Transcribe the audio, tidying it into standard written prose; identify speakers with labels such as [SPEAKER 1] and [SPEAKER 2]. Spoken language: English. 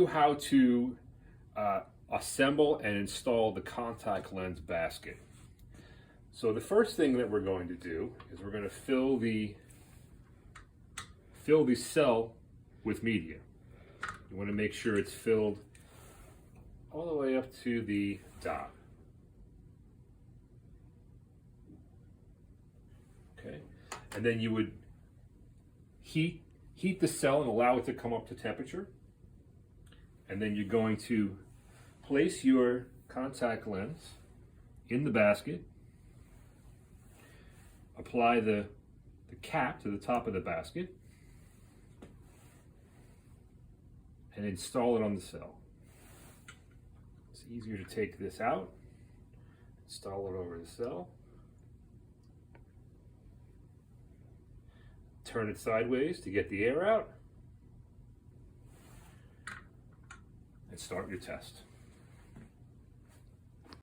[SPEAKER 1] How to assemble and install the contact lens basket. So the first thing that we're going to do is we're going to fill the cell with media. You want to make sure it's filled all the way up to the dot. Okay, and then you would heat the cell and allow it to come up to temperature. And then you're going to place your contact lens in the basket, apply the cap to the top of the basket, and install it on the cell. It's easier to take this out, install it over the cell, turn it sideways to get the air out, and start your test.